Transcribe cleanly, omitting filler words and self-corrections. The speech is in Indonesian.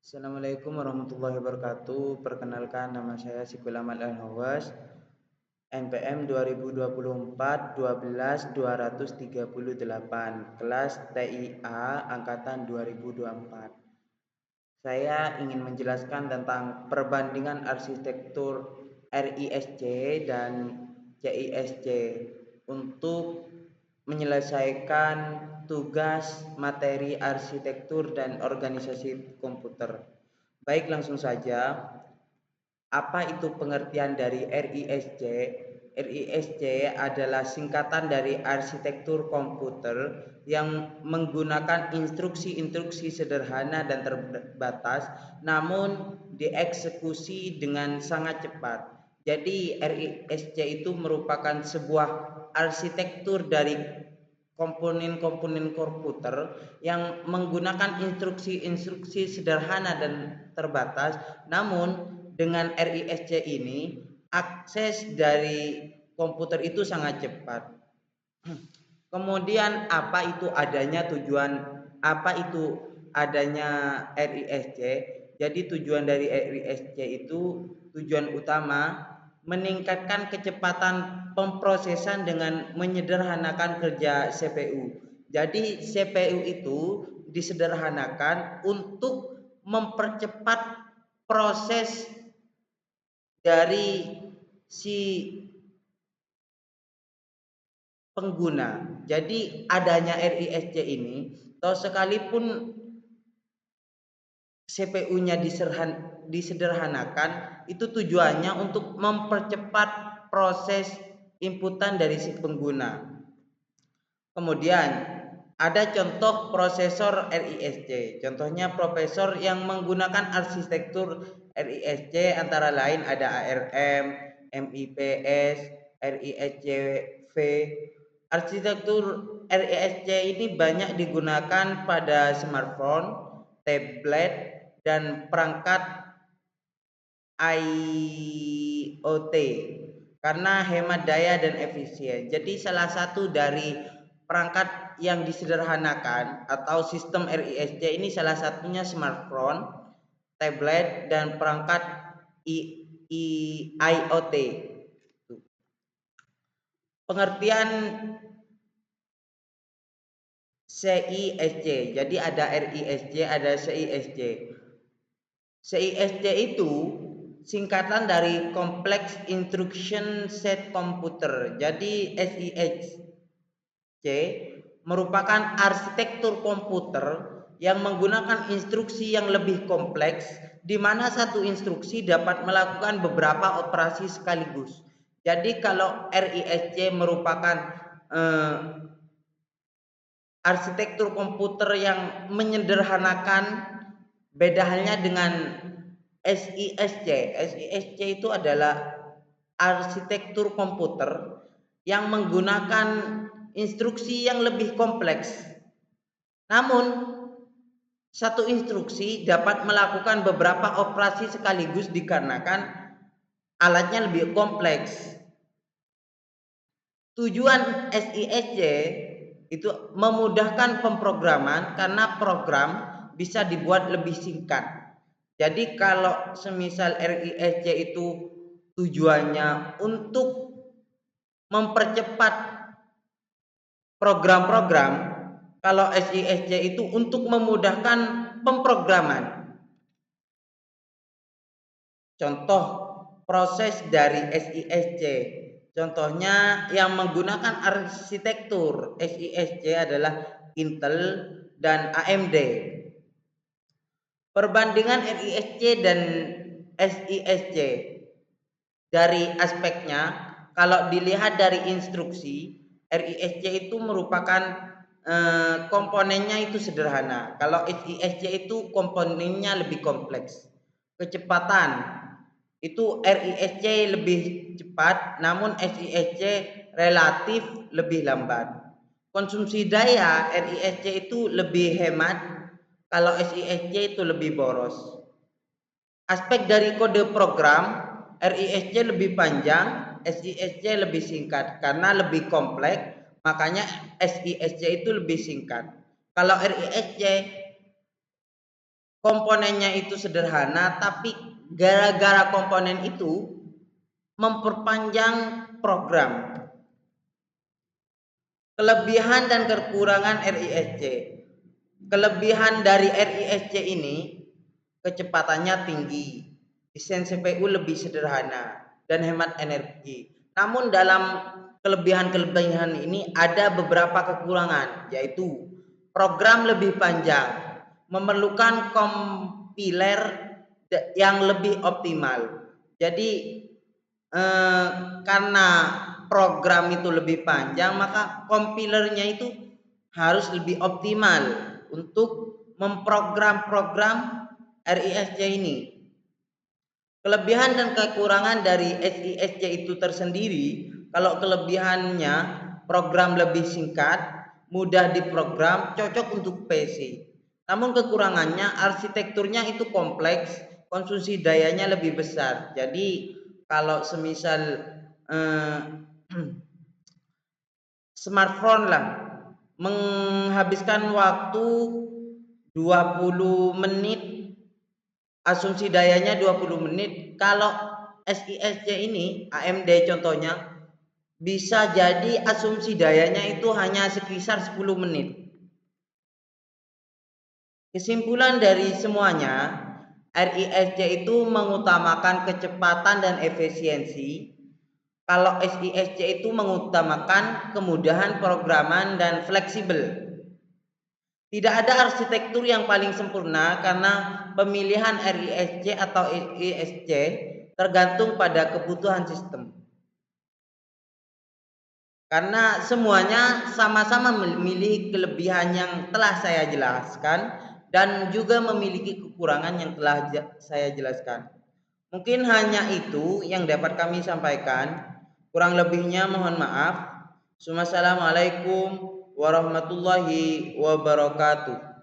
Assalamualaikum warahmatullahi wabarakatuh. Perkenalkan, nama saya Sikul Ahmad Al-Hawas, NPM 2024 12238, kelas TIA angkatan 2024. Saya ingin menjelaskan tentang perbandingan arsitektur RISC dan CISC untuk menyelesaikan tugas materi arsitektur dan organisasi komputer. Baik, langsung saja. Apa itu pengertian dari RISC? RISC adalah singkatan dari arsitektur komputer yang menggunakan instruksi-instruksi sederhana dan terbatas, namun dieksekusi dengan sangat cepat. Jadi RISC itu merupakan sebuah arsitektur dari komponen-komponen komputer yang menggunakan instruksi-instruksi sederhana dan terbatas, namun dengan RISC ini akses dari komputer itu sangat cepat. Kemudian apa itu adanya RISC? Jadi tujuan dari RISC itu, tujuan utama meningkatkan kecepatan pemrosesan dengan menyederhanakan kerja CPU. Jadi CPU itu disederhanakan untuk mempercepat proses dari si pengguna. Jadi adanya RISC ini, atau sekalipun CPU-nya disederhanakan, itu tujuannya untuk mempercepat proses inputan dari si pengguna. Kemudian ada contoh prosesor RISC. Contohnya prosesor yang menggunakan arsitektur RISC antara lain ada ARM, MIPS, RISC-V. Arsitektur RISC ini banyak digunakan pada smartphone, tablet, dan perangkat IoT karena hemat daya dan efisien. Jadi salah satu dari perangkat yang disederhanakan atau sistem RISC ini salah satunya smartphone, tablet, dan perangkat IoT. Pengertian CISC. Jadi ada RISC, ada CISC. CISC itu singkatan dari Complex Instruction Set Computer. Jadi CISC merupakan arsitektur komputer yang menggunakan instruksi yang lebih kompleks, di mana satu instruksi dapat melakukan beberapa operasi sekaligus. Jadi kalau RISC merupakan arsitektur komputer yang menyederhanakan, beda halnya dengan SISC. SISC itu adalah arsitektur komputer yang menggunakan instruksi yang lebih kompleks. Namun, satu instruksi dapat melakukan beberapa operasi sekaligus dikarenakan alatnya lebih kompleks. Tujuan SISC itu memudahkan pemrograman karena program bisa dibuat lebih singkat. Jadi kalau semisal RISC itu tujuannya untuk mempercepat program-program, kalau SISC itu untuk memudahkan pemrograman. Contoh proses dari SISC, contohnya yang menggunakan arsitektur SISC adalah Intel dan AMD. Perbandingan RISC dan SISC dari aspeknya, kalau dilihat dari instruksi, RISC itu merupakan komponennya itu sederhana. Kalau SISC itu komponennya lebih kompleks. Kecepatan itu RISC lebih cepat, namun SISC relatif lebih lambat. Konsumsi daya RISC itu lebih hemat, kalau SISC itu lebih boros. Aspek dari kode program, RISC lebih panjang, SISC lebih singkat. Karena lebih kompleks, makanya SISC itu lebih singkat. Kalau RISC komponennya itu sederhana, tapi gara-gara komponen itu memperpanjang program. Kelebihan dan kekurangan RISC. Kelebihan dari RISC ini kecepatannya tinggi, desain CPU lebih sederhana dan hemat energi. Namun dalam kelebihan-kelebihan ini ada beberapa kekurangan, yaitu program lebih panjang, memerlukan kompiler yang lebih optimal. Jadi karena program itu lebih panjang, maka kompilernya itu harus lebih optimal untuk memprogram-program RISC ini. Kelebihan dan kekurangan dari RISC itu tersendiri. Kalau kelebihannya, program lebih singkat, mudah diprogram, cocok untuk PC. Namun kekurangannya, arsitekturnya itu kompleks, konsumsi dayanya lebih besar. Jadi kalau semisal smartphone lah menghabiskan waktu 20 menit, asumsi dayanya 20 menit. Kalau SISC ini AMD contohnya, bisa jadi asumsi dayanya itu hanya sekitar 10 menit. Kesimpulan dari semuanya, RISC itu mengutamakan kecepatan dan efisiensi. Kalau SISC itu mengutamakan kemudahan programan dan fleksibel. Tidak ada arsitektur yang paling sempurna karena pemilihan RISC atau ISC tergantung pada kebutuhan sistem. Karena semuanya sama-sama memiliki kelebihan yang telah saya jelaskan dan juga memiliki kekurangan yang telah saya jelaskan. Mungkin hanya itu yang dapat kami sampaikan. Kurang lebihnya mohon maaf. Wassalamualaikum warahmatullahi wabarakatuh.